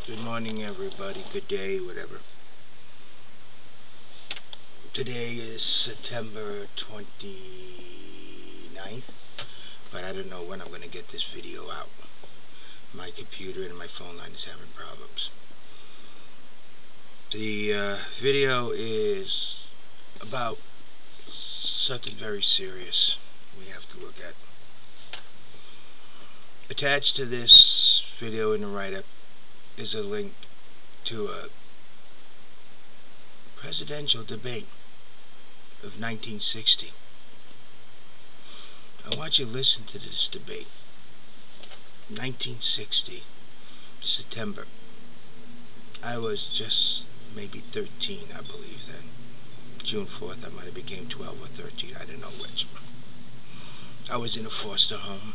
Good morning, everybody. Good day, whatever. Today is September 29th, but I don't know when I'm going to get this video out. My computer and my phone line is having problems. The video is about something very serious we have to look at. Attached to this video in the write-up is a link to a presidential debate of 1960. I want you to listen to this debate. 1960, September. I was just maybe 13, I believe then. June 4th, I might have became 12 or 13, I don't know which. I was in a foster home.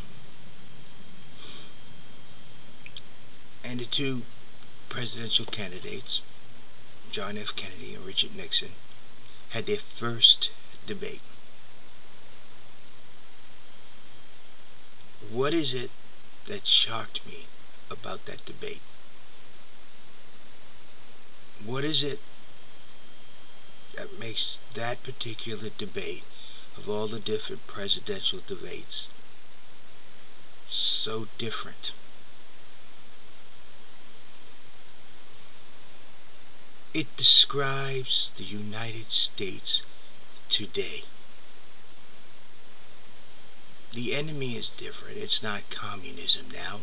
And the two presidential candidates, John F. Kennedy and Richard Nixon, had their first debate. What is it that shocked me about that debate? What is it that makes that particular debate, of all the different presidential debates, so different? It describes the United States today. The enemy is different. It's not communism now.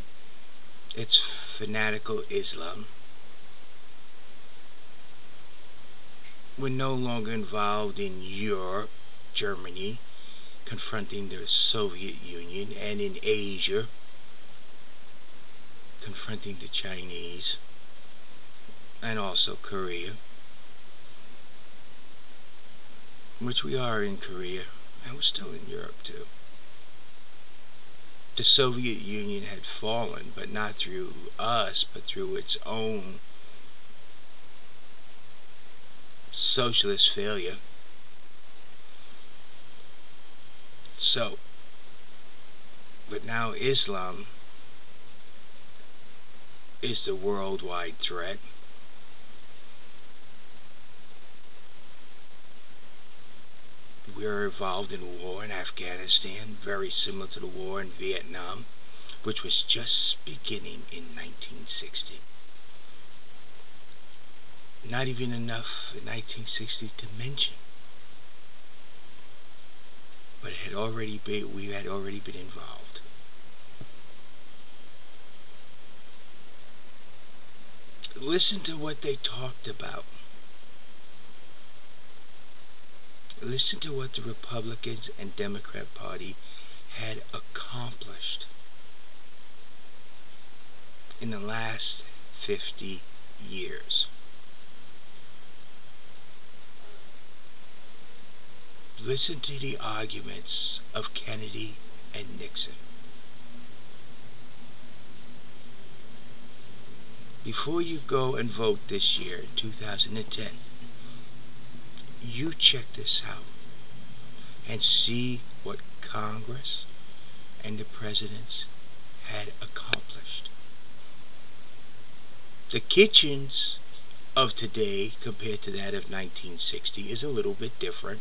It's fanatical Islam. We're no longer involved in Europe, Germany, confronting the Soviet Union, and in Asia, confronting the Chinese, and also Korea, which we are in Korea, and we're still in Europe too. The Soviet Union had fallen, but not through us, but through its own socialist failure. So, but now Islam is the worldwide threat. We are involved in a war in Afghanistan, very similar to the war in Vietnam, which was just beginning in 1960. Not even enough in 1960 to mention. But we had already been involved. Listen to what they talked about. Listen to what the Republicans and Democrat Party had accomplished in the last 50 years. Listen to the arguments of Kennedy and Nixon. Before you go and vote this year, 2010, you check this out and see what Congress and the presidents had accomplished. The kitchens of today compared to that of 1960 is a little bit different.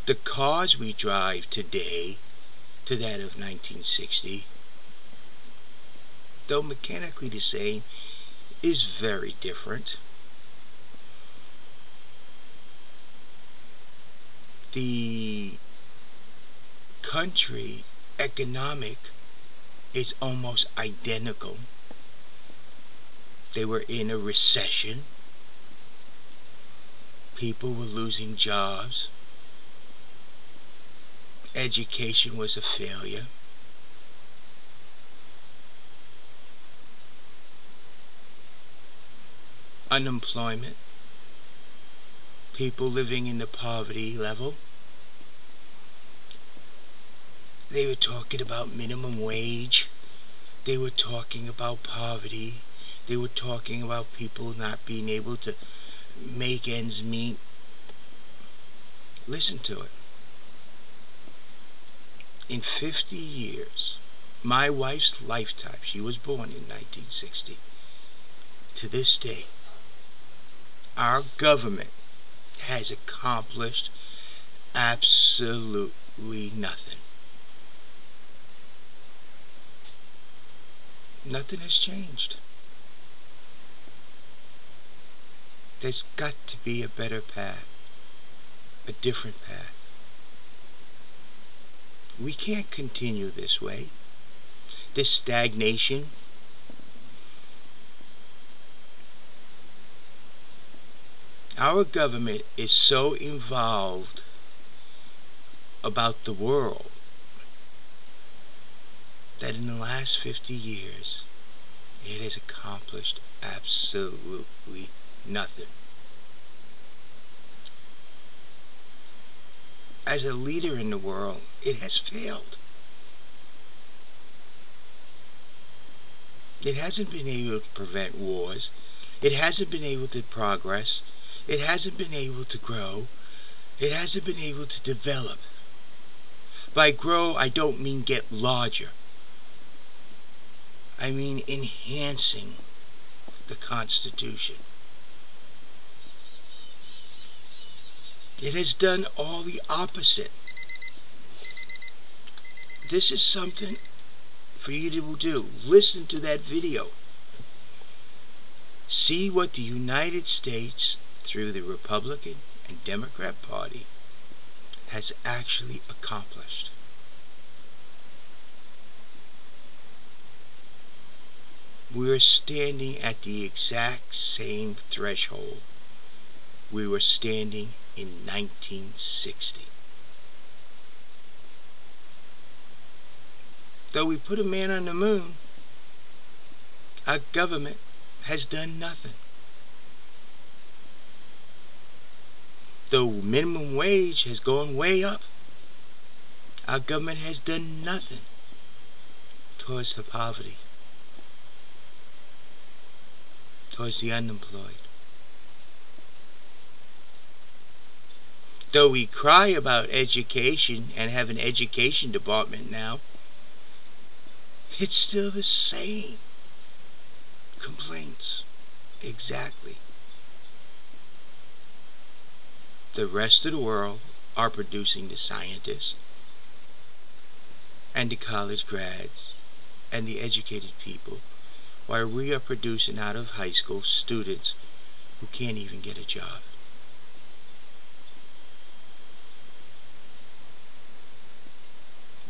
The cars we drive today to that of 1960, though mechanically the same, is very different. The country economic is almost identical. They were in a recession. People were losing jobs. Education was a failure. Unemployment. People living in the poverty level. They were talking about minimum wage. They were talking about poverty. They were talking about people not being able to make ends meet. Listen to it. In 50 years, my wife's lifetime, she was born in 1960, to this day, our government has accomplished absolutely nothing. Nothing has changed. There's got to be a better path, a different path. We can't continue this way. This stagnation. Our government is so involved about the world that in the last 50 years it has accomplished absolutely nothing. As a leader in the world, it has failed. It hasn't been able to prevent wars. It hasn't been able to progress. It hasn't been able to grow. It hasn't been able to develop. By grow, I don't mean get larger. I mean enhancing the Constitution. It has done all the opposite. This is something for you to do. Listen to that video. See what the United States, through the Republican and Democrat Party, has actually accomplished. We are standing at the exact same threshold we were standing in 1960. Though we put a man on the moon, our government has done nothing. Though minimum wage has gone way up, our government has done nothing towards the poverty, towards the unemployed. Though we cry about education and have an education department now, it's still the same complaints. Exactly. The rest of the world are producing the scientists and the college grads and the educated people, while we are producing out of high school students who can't even get a job.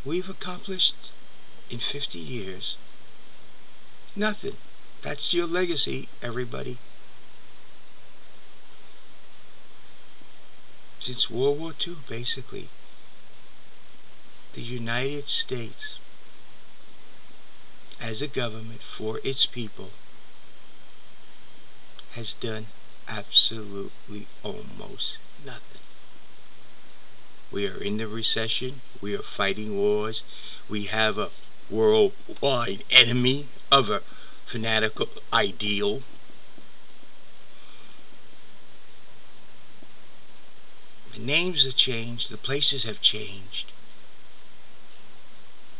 We've accomplished in 50 years nothing. That's your legacy, everybody. Since World War II, basically, the United States, as a government for its people, has done absolutely almost nothing. We are in the recession. We are fighting wars. We have a worldwide enemy of a fanatical ideal. The names have changed. The places have changed.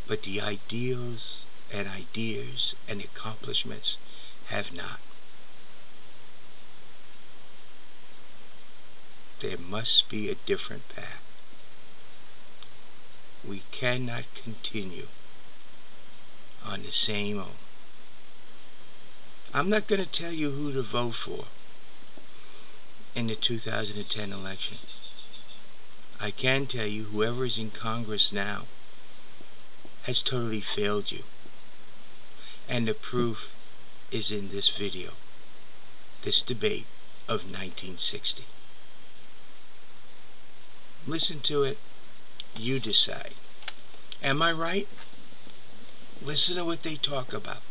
But the ideals and ideas and accomplishments have not. There must be a different path. We cannot continue on the same old. I'm not going to tell you who to vote for in the 2010 election. I can tell you whoever is in Congress now has totally failed you. And the proof is in this video, this debate of 1960. Listen to it. You decide. Am I right? Listen to what they talk about.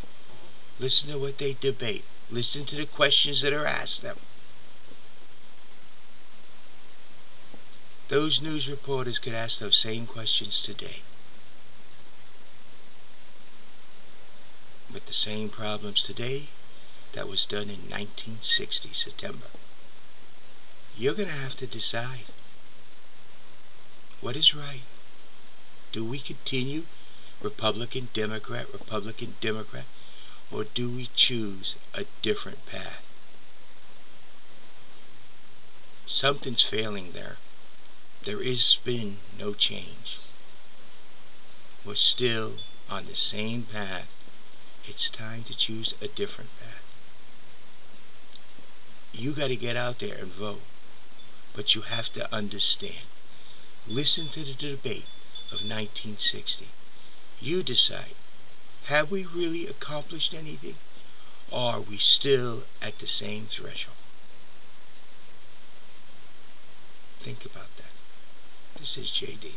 Listen to what they debate. Listen to the questions that are asked them. Those news reporters could ask those same questions today, with the same problems today that was done in 1960, September. You're going to have to decide. What is right? Do we continue Republican, Democrat, or do we choose a different path? Something's failing there. There has been no change. We're still on the same path. It's time to choose a different path. You got to get out there and vote, but you have to understand. Listen to the debate of 1960. You decide, have we really accomplished anything, or are we still at the same threshold? Think about that. This is JD.